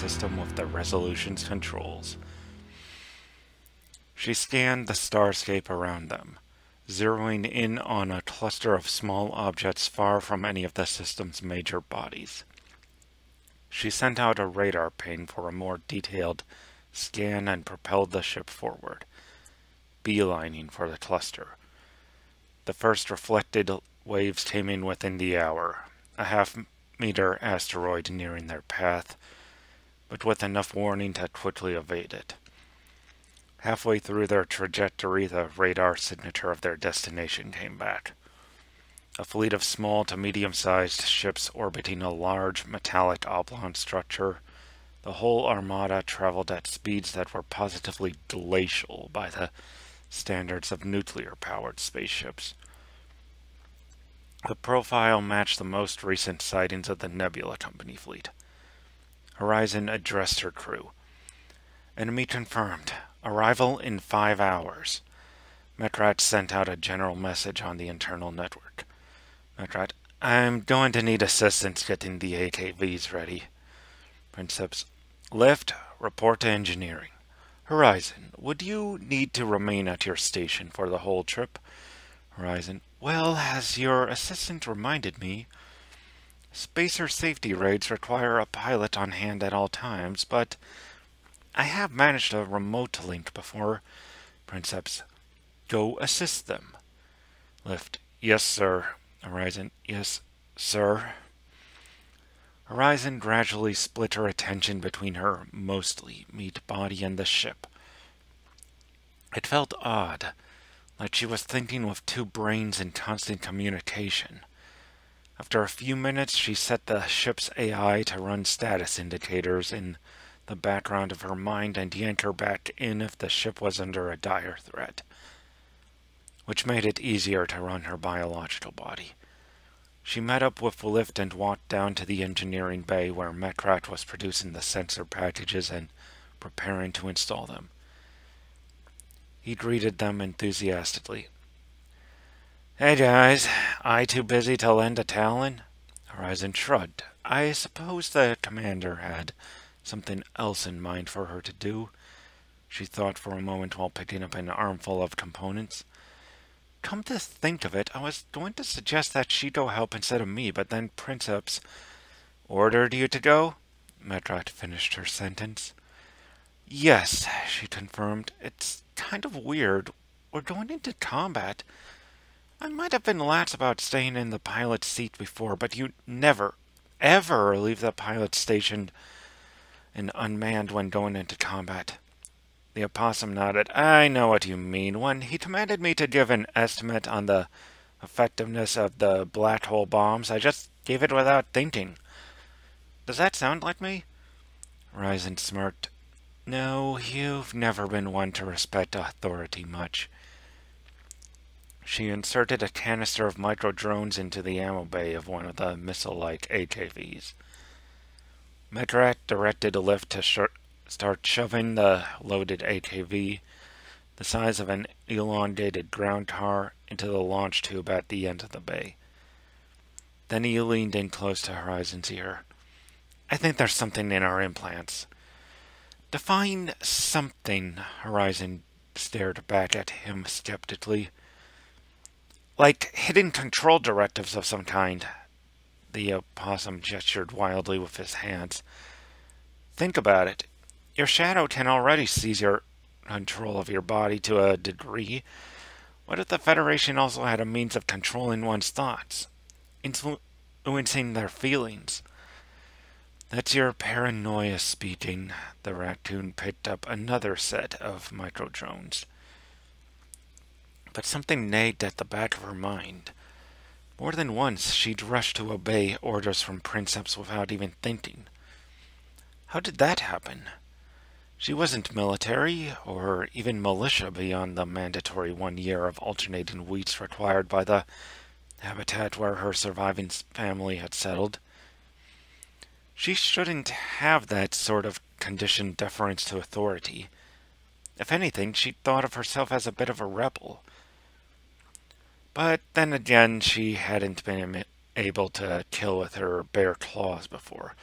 system with the resolution's controls. She scanned the starscape around them, zeroing in on a cluster of small objects far from any of the system's major bodies. She sent out a radar ping for a more detailed scan and propelled the ship forward, beelining for the cluster. The first reflected waves came in within the hour, a half-meter asteroid nearing their path, but with enough warning to quickly evade it. Halfway through their trajectory, the radar signature of their destination came back. A fleet of small to medium-sized ships orbiting a large metallic oblong structure. The whole armada traveled at speeds that were positively glacial by the standards of nuclear-powered spaceships. The profile matched the most recent sightings of the Nebula Company fleet. Horizon addressed her crew. Enemy confirmed. Arrival in 5 hours. Metrat sent out a general message on the internal network. Metrat, I'm going to need assistance getting the AKVs ready. Princeps, lift, report to engineering. Horizon, would you need to remain at your station for the whole trip? Horizon, well, as your assistant reminded me, spacer safety raids require a pilot on hand at all times, but I have managed a remote link before. Princeps, go assist them. Lift, yes, sir. Horizon, yes, sir. Horizon gradually split her attention between her mostly meat body and the ship. It felt odd, like she was thinking with two brains in constant communication. After a few minutes, she set the ship's AI to run status indicators in the background of her mind and yank her back in if the ship was under a dire threat, which made it easier to run her biological body. She met up with the lift and walked down to the engineering bay where Metrat was producing the sensor packages and preparing to install them. He greeted them enthusiastically. Hey guys, I too busy to lend a talon? Horizon shrugged. I suppose the commander had something else in mind for her to do. She thought for a moment while picking up an armful of components. Come to think of it, I was going to suggest that she go help instead of me, but then Princeps ordered you to go? Metrat finished her sentence. Yes, she confirmed. It's kind of weird. We're going into combat. I might have been lax about staying in the pilot's seat before, but you never, ever leave the pilot station and unmanned when going into combat. The opossum nodded. I know what you mean. When he commanded me to give an estimate on the effectiveness of the black hole bombs, I just gave it without thinking. Does that sound like me? Horizon smirked. No, you've never been one to respect authority much. She inserted a canister of micro-drones into the ammo bay of one of the missile-like AKVs. Metrat directed a lift to start shoving the loaded AKV, the size of an elongated ground car, into the launch tube at the end of the bay. Then he leaned in close to Horizon's ear. I think there's something in our implants. Define something, Horizon stared back at him skeptically. Like hidden control directives of some kind. The opossum gestured wildly with his hands. Think about it. Your shadow can already seize your control of your body to a degree. What if the Federation also had a means of controlling one's thoughts? Influencing their feelings? That's your paranoia speaking. The raccoon picked up another set of micro-drones. But something nagged at the back of her mind. More than once, she'd rushed to obey orders from Princeps without even thinking. How did that happen? She wasn't military, or even militia beyond the mandatory 1 year of alternating weeks required by the habitat where her surviving family had settled. She shouldn't have that sort of conditioned deference to authority. If anything, she thought of herself as a bit of a rebel. But then again, she hadn't been able to kill with her bare claws before.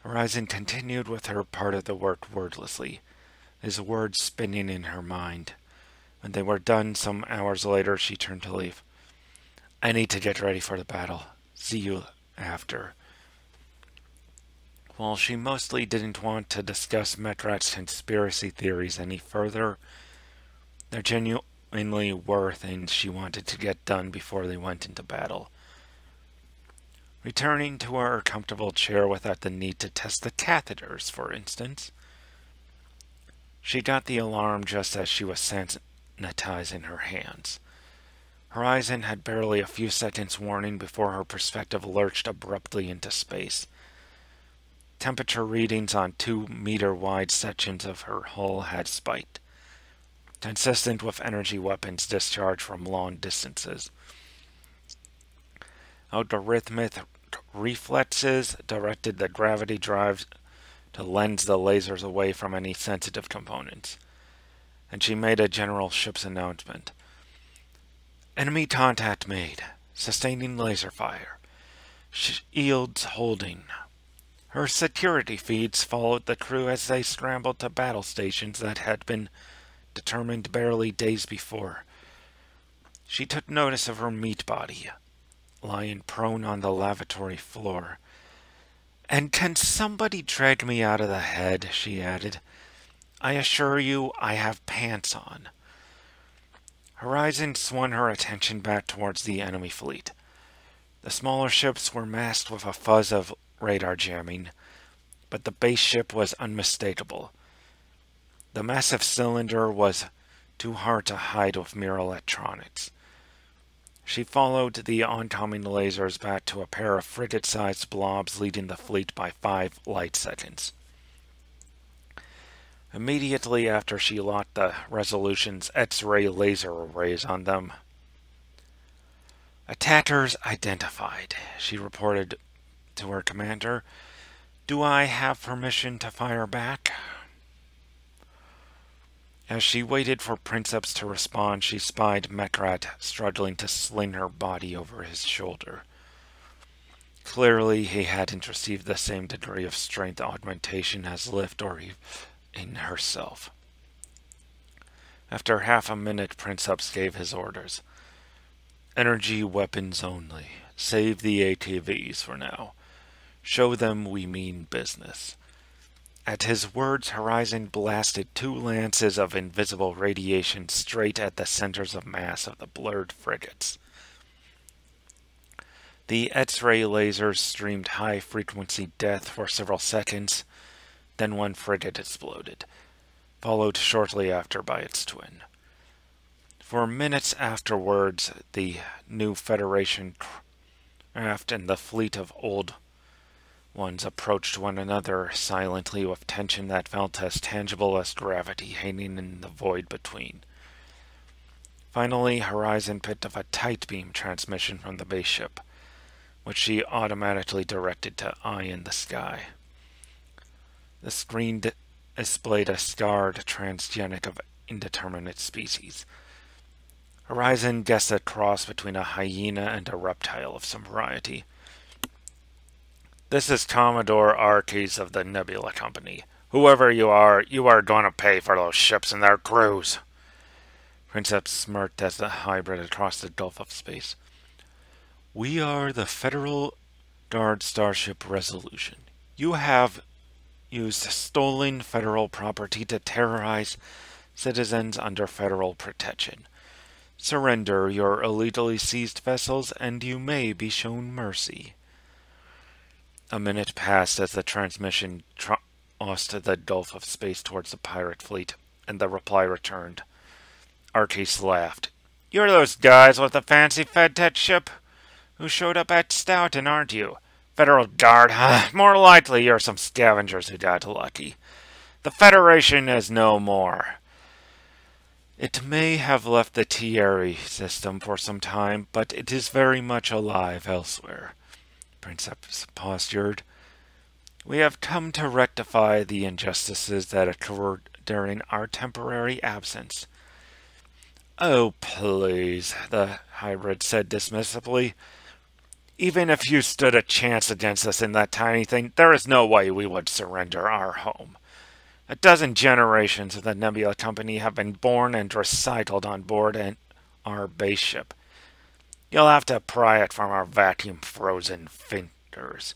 Horizon continued with her part of the work wordlessly, his words spinning in her mind. When they were done some hours later, she turned to leave. I need to get ready for the battle. See you after. While she mostly didn't want to discuss Metrat's conspiracy theories any further, there genuinely were things she wanted to get done before they went into battle. Returning to her comfortable chair without the need to test the catheters, for instance. She got the alarm just as she was sanitizing her hands. Horizon had barely a few seconds warning before her perspective lurched abruptly into space. Temperature readings on 2-meter-wide sections of her hull had spiked, consistent with energy weapons discharged from long distances. Algorithmic reflexes directed the gravity drive to lens the lasers away from any sensitive components, and she made a general ship's announcement. Enemy contact made. Sustaining laser fire. Shields holding. Her security feeds followed the crew as they scrambled to battle stations that had been determined barely days before. She took notice of her meat body, lying prone on the lavatory floor. And can somebody drag me out of the head, she added. I assure you I have pants on. Horizon swung her attention back towards the enemy fleet. The smaller ships were masked with a fuzz of radar jamming, but the base ship was unmistakable. The massive cylinder was too hard to hide with mere electronics. She followed the oncoming lasers back to a pair of frigate-sized blobs leading the fleet by 5 light seconds. Immediately after she locked the Resolution's X-ray laser arrays on them. Attackers identified, she reported to her commander. Do I have permission to fire back? As she waited for Princeps to respond, she spied Mekrat struggling to sling her body over his shoulder. Clearly, he hadn't received the same degree of strength augmentation as Lift or in herself. After half a minute, Princeps gave his orders. Energy weapons only. Save the ATVs for now. Show them we mean business. At his words, Horizon blasted 2 lances of invisible radiation straight at the centers of mass of the blurred frigates. The X-ray lasers streamed high-frequency death for several seconds, then one frigate exploded, followed shortly after by its twin. For minutes afterwards, the new Federation craft and the fleet of old ones approached one another silently with tension that felt as tangible as gravity hanging in the void between. Finally, Horizon picked up a tight beam transmission from the base ship, which she automatically directed to eye in the sky. The screen displayed a scarred transgenic of indeterminate species. Horizon guessed a cross between a hyena and a reptile of some variety. This is Commodore Arquez of the Nebula Company. Whoever you are going to pay for those ships and their crews. Princeps smirked as the hybrid across the gulf of space. We are the Federal Guard Starship Resolution. You have used stolen federal property to terrorize citizens under federal protection. Surrender your illegally seized vessels and you may be shown mercy. A minute passed as the transmission crossed the gulf of space towards the pirate fleet, and the reply returned. Arquez laughed. You're those guys with the fancy FedTech ship who showed up at Stoughton, aren't you? Federal Guard, more likely you're some scavengers who got lucky. The Federation is no more. It may have left the Thierry system for some time, but it is very much alive elsewhere. Princeps postured. We have come to rectify the injustices that occurred during our temporary absence. Oh, please, the hybrid said dismissively. Even if you stood a chance against us in that tiny thing, there is no way we would surrender our home. A dozen generations of the Nebula Company have been born and recycled on board our base ship. You'll have to pry it from our vacuum-frozen fingers.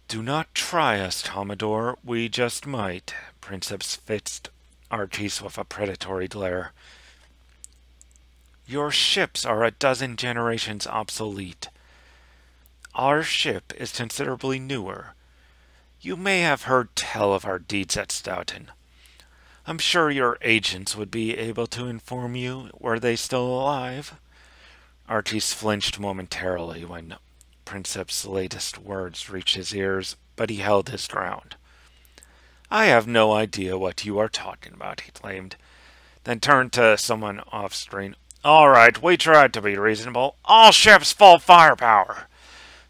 Do not try us, Commodore. We just might. Princeps fixed Artis with a predatory glare. Your ships are a dozen generations obsolete. Our ship is considerably newer. You may have heard tell of our deeds at Stoughton. I'm sure your agents would be able to inform you. Were they still alive? Artis flinched momentarily when Princeps' latest words reached his ears, but he held his ground. I have no idea what you are talking about, he claimed, then turned to someone off-screen. All right, we tried to be reasonable. All ships full firepower.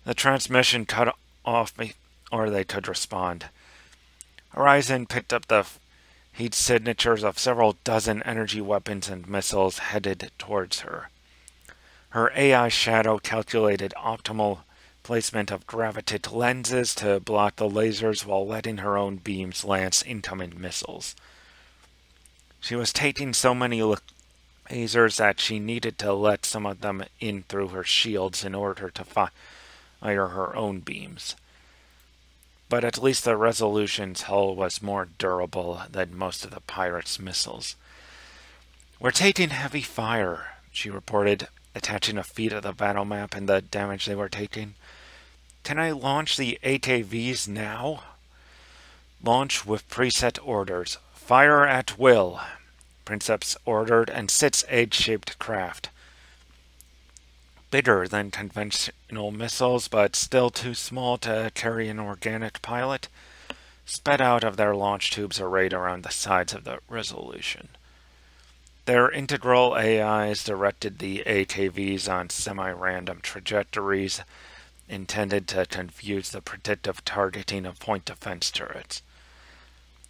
The transmission cut off before they could respond. Horizon picked up the heat signatures of several dozen energy weapons and missiles headed towards her. Her AI shadow calculated optimal placement of gravitic lenses to block the lasers while letting her own beams lance incoming missiles. She was taking so many lasers that she needed to let some of them in through her shields in order to fire her own beams. But at least the Resolution's hull was more durable than most of the pirates' missiles. We're taking heavy fire, she reported, attaching a feed of the battle map and the damage they were taking. Can I launch the AKVs now? Launch with preset orders. Fire at will, Princeps ordered, and sits egg-shaped craft. Bigger than conventional missiles, but still too small to carry an organic pilot, sped out of their launch tubes arrayed around the sides of the Resolution. Their integral AIs directed the AKVs on semi-random trajectories intended to confuse the predictive targeting of point defense turrets.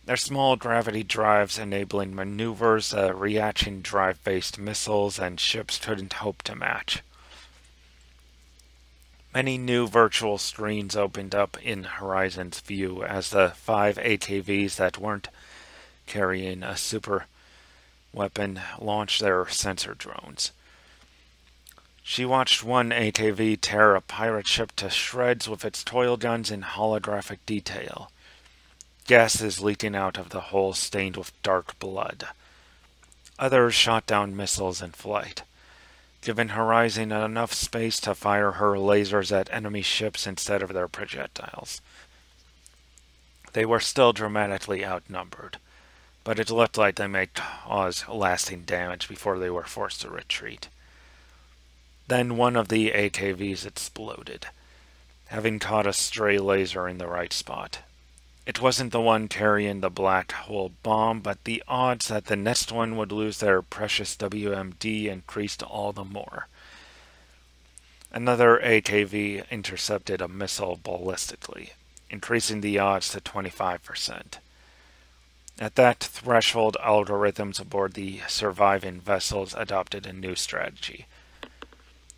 Their small gravity drives enabling maneuvers reaction drive-based missiles and ships couldn't hope to match. Many new virtual screens opened up in Horizon's view as the 5 AKVs that weren't carrying a super weapon launched their sensor drones. She watched one AKV tear a pirate ship to shreds with its toil guns in holographic detail. Gases leaking out of the hull stained with dark blood. Others shot down missiles in flight, giving Horizon enough space to fire her lasers at enemy ships instead of their projectiles. They were still dramatically outnumbered, but it looked like they may cause lasting damage before they were forced to retreat. Then one of the AKVs exploded, having caught a stray laser in the right spot. It wasn't the one carrying the black hole bomb, but the odds that the next one would lose their precious WMD increased all the more. Another AKV intercepted a missile ballistically, increasing the odds to 25%. At that threshold, algorithms aboard the surviving vessels adopted a new strategy.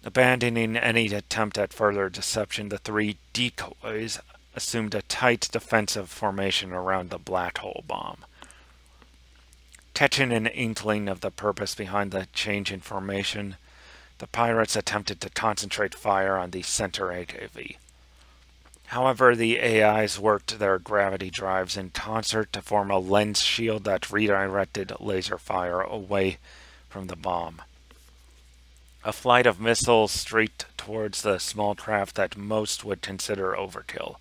Abandoning any attempt at further deception, the 3 decoys assumed a tight defensive formation around the black hole bomb. Catching an inkling of the purpose behind the change in formation, the pirates attempted to concentrate fire on the center AKV. However, the AIs worked their gravity drives in concert to form a lens shield that redirected laser fire away from the bomb. A flight of missiles streaked towards the small craft that most would consider overkill.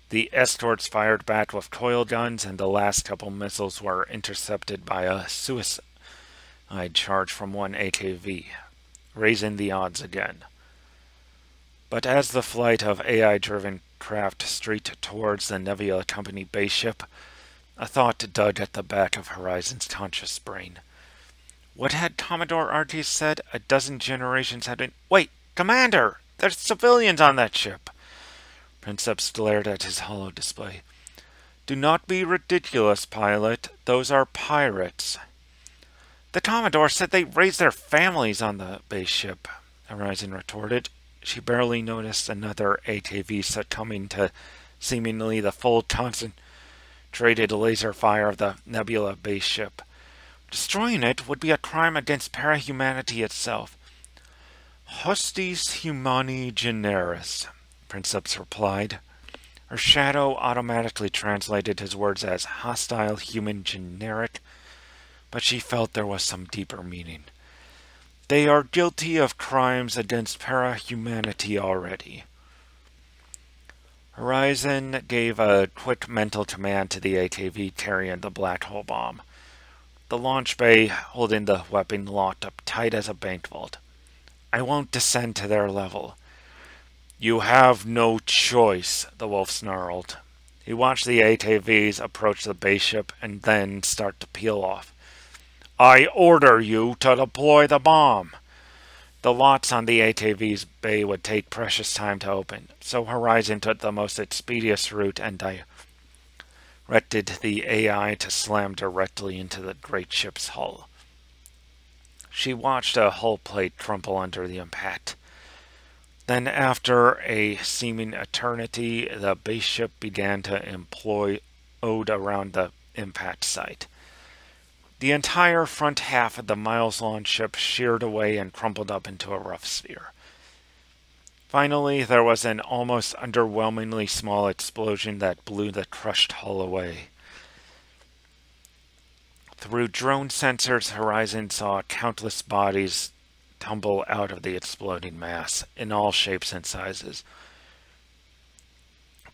The escorts fired back with coil guns, and the last couple missiles were intercepted by a suicide charge from one AKV, raising the odds again. But as the flight of AI-driven craft streaked towards the Nebula Company base ship, a thought dug at the back of Horizon's conscious brain. What had Commodore Artis said? A dozen generations had been— Wait, Commander! There's civilians on that ship! Princeps glared at his holo display. Do not be ridiculous, pilot. Those are pirates. The Commodore said they raised their families on the base ship, Horizon retorted. She barely noticed another ATV succumbing to seemingly the full concentrated laser fire of the Nebula base ship. Destroying it would be a crime against parahumanity itself. Hostis humani generis, Princeps replied. Her shadow automatically translated his words as hostile human generic, but she felt there was some deeper meaning. They are guilty of crimes against parahumanity already. Horizon gave a quick mental command to the ATV carrying the black hole bomb. The launch bay holding the weapon locked up tight as a bank vault. I won't descend to their level. You have no choice, the wolf snarled. He watched the ATVs approach the base ship and then start to peel off. I order you to deploy the bomb. The locks on the ATV's bay would take precious time to open, so Horizon took the most expeditious route and directed the AI to slam directly into the great ship's hull. She watched a hull plate crumple under the impact. Then, after a seeming eternity, the base ship began to implode around the impact site. The entire front half of the miles-long ship sheared away and crumpled up into a rough sphere. Finally, there was an almost underwhelmingly small explosion that blew the crushed hull away. Through drone sensors, Horizon saw countless bodies tumble out of the exploding mass, in all shapes and sizes.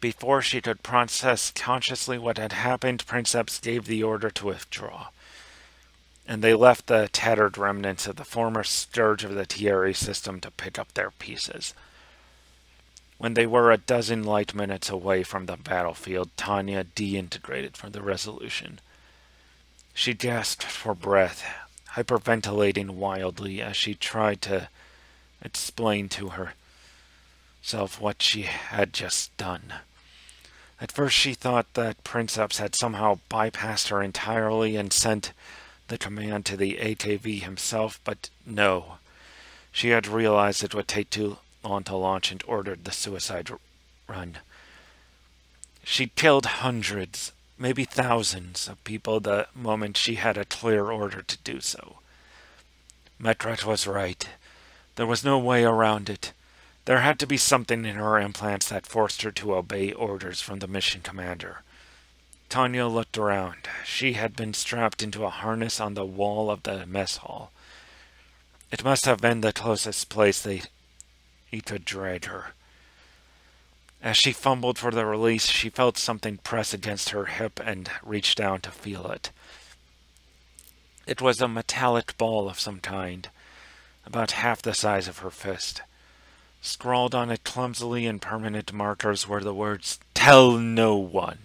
Before she could process consciously what had happened, Princeps gave the order to withdraw, and they left the tattered remnants of the former scourge of the Thierry system to pick up their pieces. When they were a dozen light minutes away from the battlefield, Tanya deintegrated from the Resolution. She gasped for breath, hyperventilating wildly as she tried to explain to herself what she had just done. At first she thought that Princeps had somehow bypassed her entirely and sent the command to the ATV himself, but no. She had realized it would take too long to launch and ordered the suicide run. She'd killed hundreds, maybe thousands of people the moment she had a clear order to do so. Metret was right. There was no way around it. There had to be something in her implants that forced her to obey orders from the mission commander. Tanya looked around. She had been strapped into a harness on the wall of the mess hall. It must have been the closest place they could drag her. As she fumbled for the release, she felt something press against her hip and reached down to feel it. It was a metallic ball of some kind, about half the size of her fist. Scrawled on it clumsily in permanent markers were the words, "Tell no one."